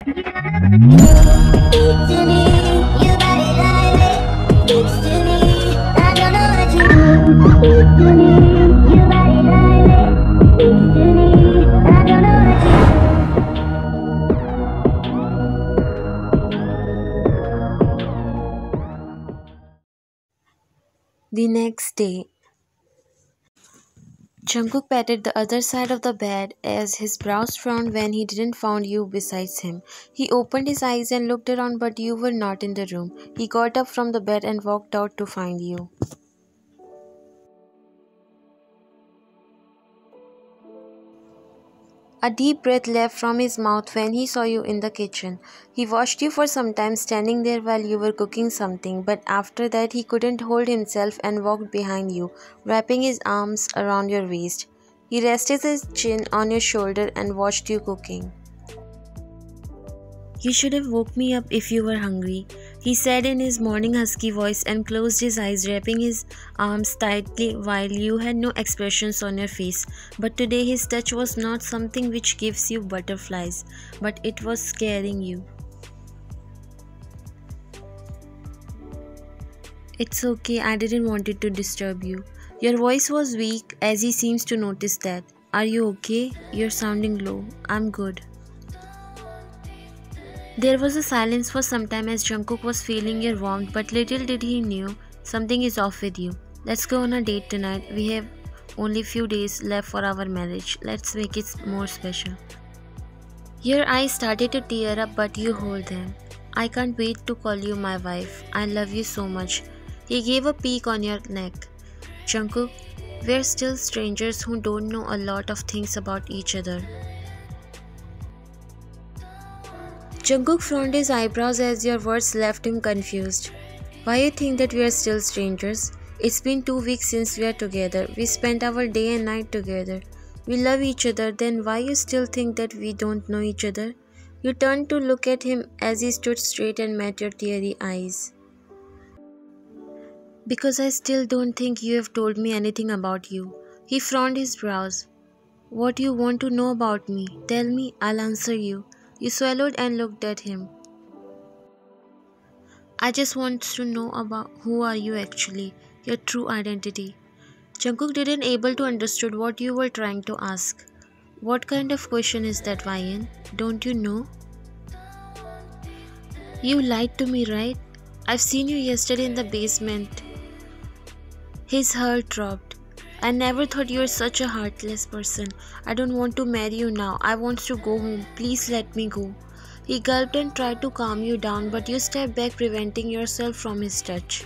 The next day, Jungkook patted the other side of the bed as his brows frowned when he didn't find you besides him. He opened his eyes and looked around, but you were not in the room. He got up from the bed and walked out to find you. A deep breath left from his mouth when he saw you in the kitchen. He watched you for some time standing there while you were cooking something, but after that he couldn't hold himself and walked behind you, wrapping his arms around your waist. He rested his chin on your shoulder and watched you cooking. You should have woke me up if you were hungry, he said in his morning husky voice and closed his eyes, wrapping his arms tightly while you had no expressions on your face. But today his touch was not something which gives you butterflies, but it was scaring you. It's okay, I didn't want it to disturb you. Your voice was weak as he seems to notice that. Are you okay? You're sounding low. I'm good. There was a silence for some time as Jungkook was feeling your warmth, but little did he knew something is off with you. Let's go on a date tonight. We have only few days left for our marriage. Let's make it more special. Your eyes started to tear up, but you hold them. I can't wait to call you my wife. I love you so much. He gave a peek on your neck. Jungkook, we're still strangers who don't know a lot of things about each other. Jungkook frowned his eyebrows as your words left him confused. Why you think that we are still strangers? It's been 2 weeks since we are together. We spent our day and night together. We love each other, then why you still think that we don't know each other? You turned to look at him as he stood straight and met your teary eyes. Because I still don't think you have told me anything about you. He frowned his brows. What do you want to know about me? Tell me, I'll answer you. You swallowed and looked at him. I just want to know about who are you actually, your true identity. Jungkook didn't able to understood what you were trying to ask. What kind of question is that, Ryan? Don't you know? You lied to me, right? I've seen you yesterday in the basement. His heart dropped. I never thought you were such a heartless person. I don't want to marry you now. I want to go home. Please let me go. He gulped and tried to calm you down, but you stepped back, preventing yourself from his touch.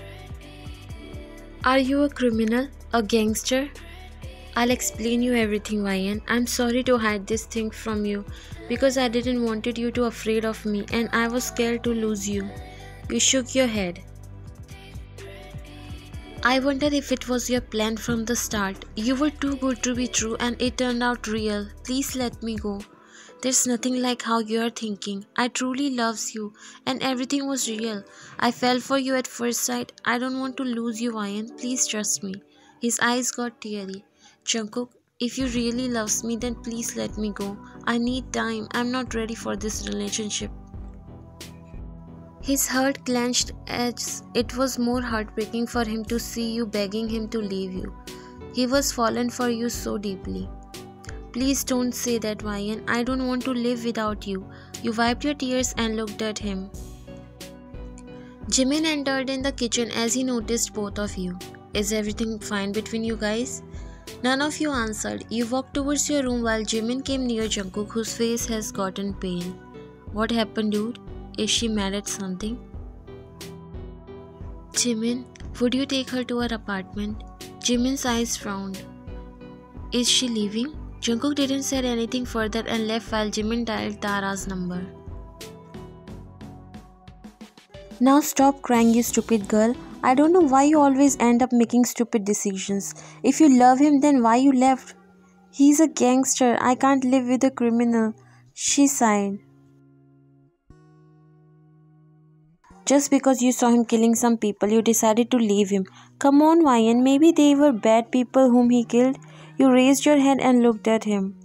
Are you a criminal? A gangster? I'll explain you everything, Ryan. I'm sorry to hide this thing from you because I didn't wanted you to afraid of me and I was scared to lose you. You shook your head. I wonder if it was your plan from the start. You were too good to be true and it turned out real. Please let me go. There's nothing like how you're thinking. I truly loves you and everything was real. I fell for you at first sight. I don't want to lose you, Ryan. Please trust me. His eyes got teary. Jungkook, if you really loves me, then please let me go. I need time. I'm not ready for this relationship. His heart clenched as it was more heartbreaking for him to see you begging him to leave you. He was fallen for you so deeply. Please don't say that, Ryan. I don't want to live without you. You wiped your tears and looked at him. Jimin entered in the kitchen as he noticed both of you. Is everything fine between you guys? None of you answered. You walked towards your room while Jimin came near Jungkook, whose face has gotten pale. What happened, dude? Is she mad at something? Jimin, would you take her to her apartment? Jimin's eyes frowned. Is she leaving? Jungkook didn't say anything further and left while Jimin dialed Tara's number. Now stop crying, you stupid girl. I don't know why you always end up making stupid decisions. If you love him, then why you left? He's a gangster. I can't live with a criminal. She sighed. Just because you saw him killing some people, you decided to leave him. Come on, Ryan, maybe they were bad people whom he killed. You raised your head and looked at him.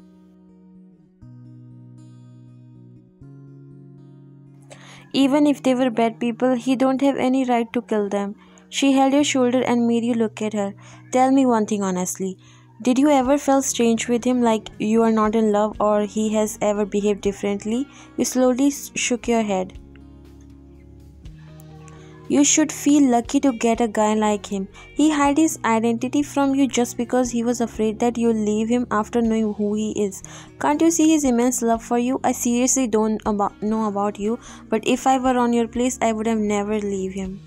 Even if they were bad people, he don't have any right to kill them. She held your shoulder and made you look at her. Tell me one thing honestly. Did you ever feel strange with him, like you are not in love or he has ever behaved differently? You slowly shook your head. You should feel lucky to get a guy like him. He hid his identity from you just because he was afraid that you'll leave him after knowing who he is. Can't you see his immense love for you? I seriously don't know about you, but if I were on your place, I would have never leave him.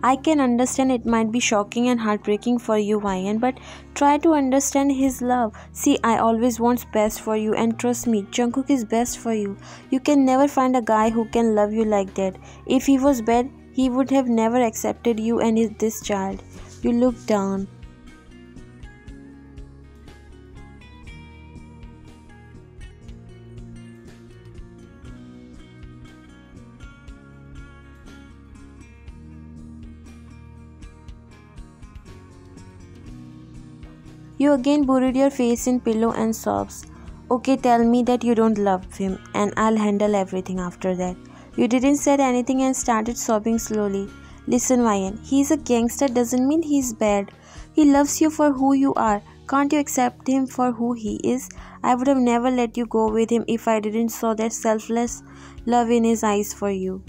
I can understand it might be shocking and heartbreaking for you, Ryan, but try to understand his love. See, I always want best for you, and trust me, Jungkook is best for you. You can never find a guy who can love you like that. If he was bad, he would have never accepted you and this child. You look down. You again buried your face in pillow and sobs. Okay, tell me that you don't love him and I'll handle everything after that. You didn't say anything and started sobbing slowly. Listen, Ryan, he's a gangster doesn't mean he's bad. He loves you for who you are. Can't you accept him for who he is? I would have never let you go with him if I didn't saw that selfless love in his eyes for you.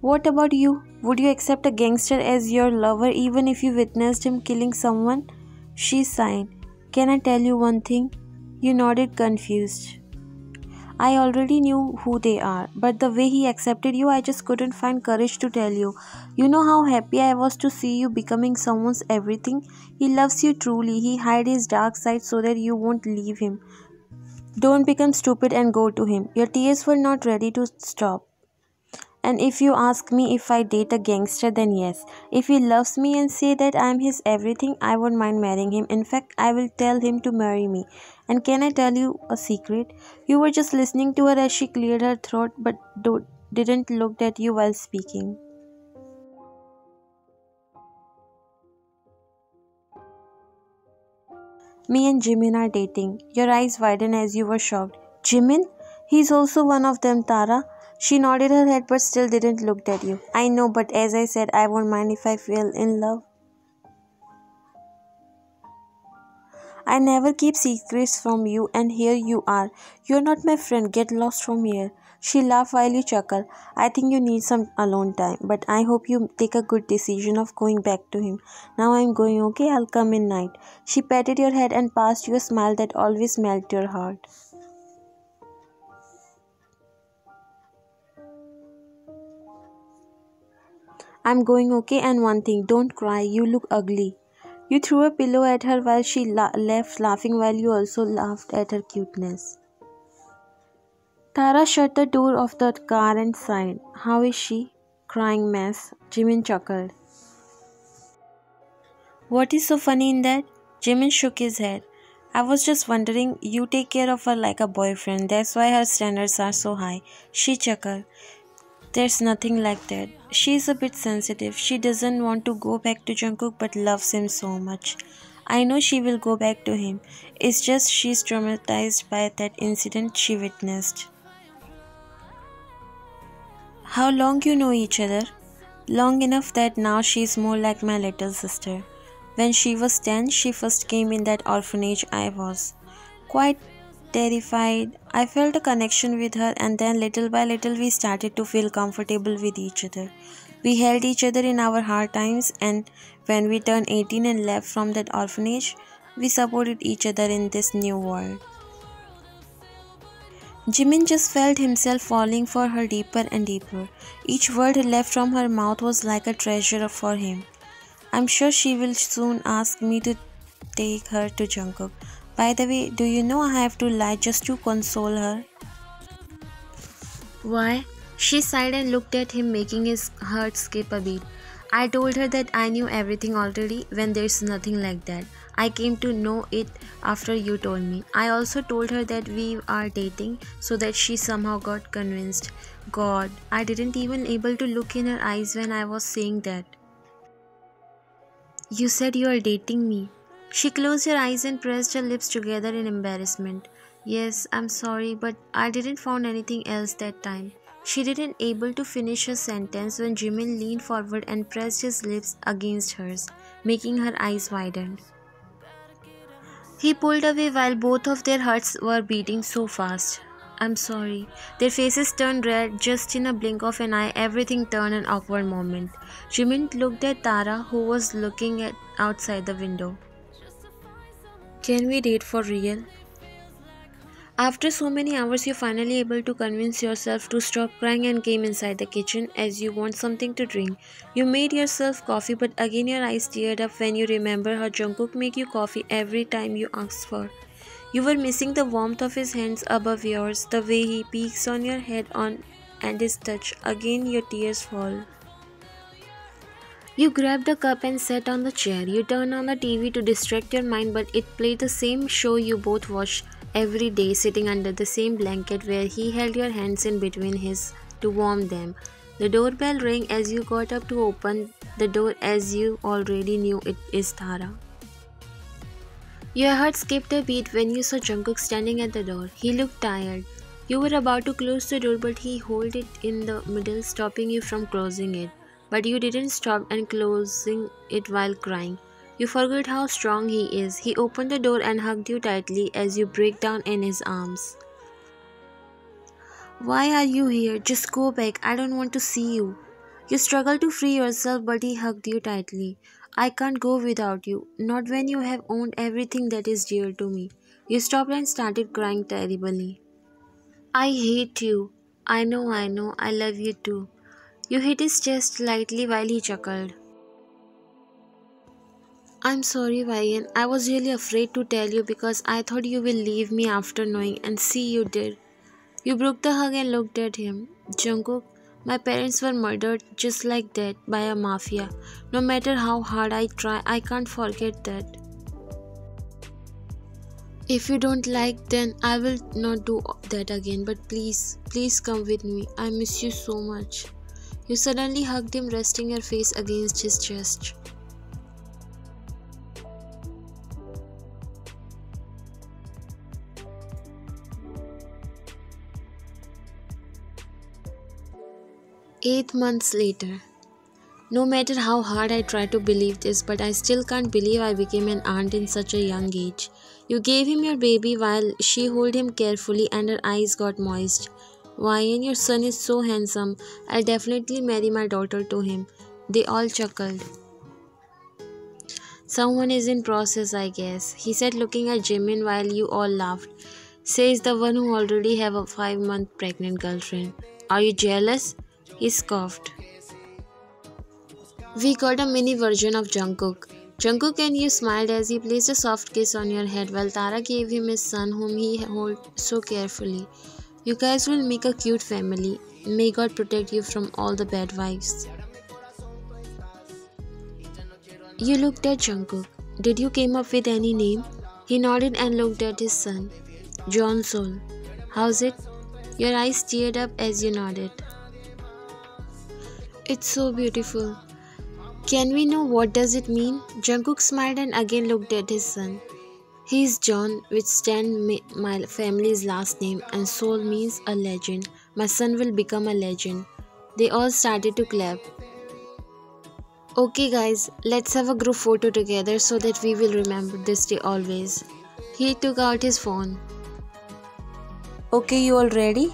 What about you? Would you accept a gangster as your lover even if you witnessed him killing someone? She sighed. Can I tell you one thing? You nodded confused. I already knew who they are, but the way he accepted you, I just couldn't find courage to tell you. You know how happy I was to see you becoming someone's everything? He loves you truly. He hid his dark side so that you won't leave him. Don't become stupid and go to him. Your tears were not ready to stop. And if you ask me if I date a gangster, then yes. If he loves me and say that I'm his everything, I won't mind marrying him. In fact, I will tell him to marry me. And can I tell you a secret? You were just listening to her as she cleared her throat but didn't look at you while speaking. Me and Jimin are dating. Your eyes widened as you were shocked. Jimin? He's also one of them, Tara. She nodded her head but still didn't look at you. I know, but as I said, I won't mind if I fell in love. I never keep secrets from you and here you are. You're not my friend. Get lost from here. She laughed while you chuckled. I think you need some alone time, but I hope you take a good decision of going back to him. Now I'm going, okay? I'll come in night. She patted your head and passed you a smile that always melted your heart. I'm going, okay? And one thing, don't cry. You look ugly. You threw a pillow at her while she left laughing while you also laughed at her cuteness. Tara shut the door of the car and sighed. How is she? Crying mess. Jimin chuckled. What is so funny in that? Jimin shook his head. I was just wondering, you take care of her like a boyfriend. That's why her standards are so high. She chuckled. There's nothing like that. She's a bit sensitive. She doesn't want to go back to Jungkook but loves him so much. I know she will go back to him. It's just she's traumatized by that incident she witnessed. How long you know each other? Long enough that now she's more like my little sister. When she was 10, she first came in that orphanage. I was quite terrified. I felt a connection with her and then little by little we started to feel comfortable with each other. We held each other in our hard times and when we turned 18 and left from that orphanage, we supported each other in this new world. Jimin just felt himself falling for her deeper and deeper. Each word left from her mouth was like a treasure for him. I'm sure she will soon ask me to take her to Jungkook. By the way, do you know I have to lie just to console her? Why? She sighed and looked at him, making his heart skip a beat. I told her that I knew everything already when there's nothing like that. I came to know it after you told me. I also told her that we are dating so that she somehow got convinced. God, I didn't even able to look in her eyes when I was saying that. You said you are dating me. She closed her eyes and pressed her lips together in embarrassment. Yes, I'm sorry, but I didn't found anything else that time. She didn't able to finish her sentence when Jimin leaned forward and pressed his lips against hers, making her eyes widen. He pulled away while both of their hearts were beating so fast. I'm sorry. Their faces turned red just in a blink of an eye. Everything turned an awkward moment. Jimin looked at Tara, who was looking at outside the window. Can we date for real? After so many hours, you're finally able to convince yourself to stop crying and came inside the kitchen as you want something to drink. You made yourself coffee, but again your eyes teared up when you remember how Jungkook make you coffee every time you ask for. You were missing the warmth of his hands above yours, the way he peeks on your head and his touch. Again your tears fall. You grabbed a cup and sat on the chair. You turned on the TV to distract your mind, but it played the same show you both watched every day, sitting under the same blanket where he held your hands in between his to warm them. The doorbell rang as you got up to open the door as you already knew it is Tara. Your heart skipped a beat when you saw Jungkook standing at the door. He looked tired. You were about to close the door, but he held it in the middle, stopping you from closing it. But you didn't stop and closing it while crying. You forgot how strong he is. He opened the door and hugged you tightly as you break down in his arms. Why are you here? Just go back. I don't want to see you. You struggled to free yourself, but he hugged you tightly. I can't go without you. Not when you have owned everything that is dear to me. You stopped and started crying terribly. I hate you. I know, I love you too. You hit his chest lightly while he chuckled. I'm sorry, Ryan. I was really afraid to tell you because I thought you will leave me after knowing, and see you did. You broke the hug and looked at him. Jungkook, my parents were murdered just like that by a mafia. No matter how hard I try, I can't forget that. If you don't like, then I will not do that again. But please, please come with me. I miss you so much. You suddenly hugged him, resting your face against his chest. Eight months later. No matter how hard I try to believe this, but I still can't believe I became an aunt in such a young age. You gave him your baby while she held him carefully and her eyes got moist. Ryan, your son is so handsome. I'll definitely marry my daughter to him. They all chuckled. Someone is in process, I guess, he said, looking at Jimin while you all laughed. Says the one who already have a 5-month pregnant girlfriend. Are you jealous? He scoffed. We got a mini version of Jungkook. Jungkook and you smiled as he placed a soft kiss on your head while Tara gave him his son whom he held so carefully. You guys will make a cute family. May God protect you from all the bad vibes. You looked at Jungkook. Did you came up with any name? He nodded and looked at his son. John Sol. How's it? Your eyes teared up as you nodded. It's so beautiful. Can we know what does it mean? Jungkook smiled and again looked at his son. He's John, which stands my family's last name, and Sol means a legend. My son will become a legend. They all started to clap. Okay guys, let's have a group photo together so that we will remember this day always. He took out his phone. Okay, you all ready?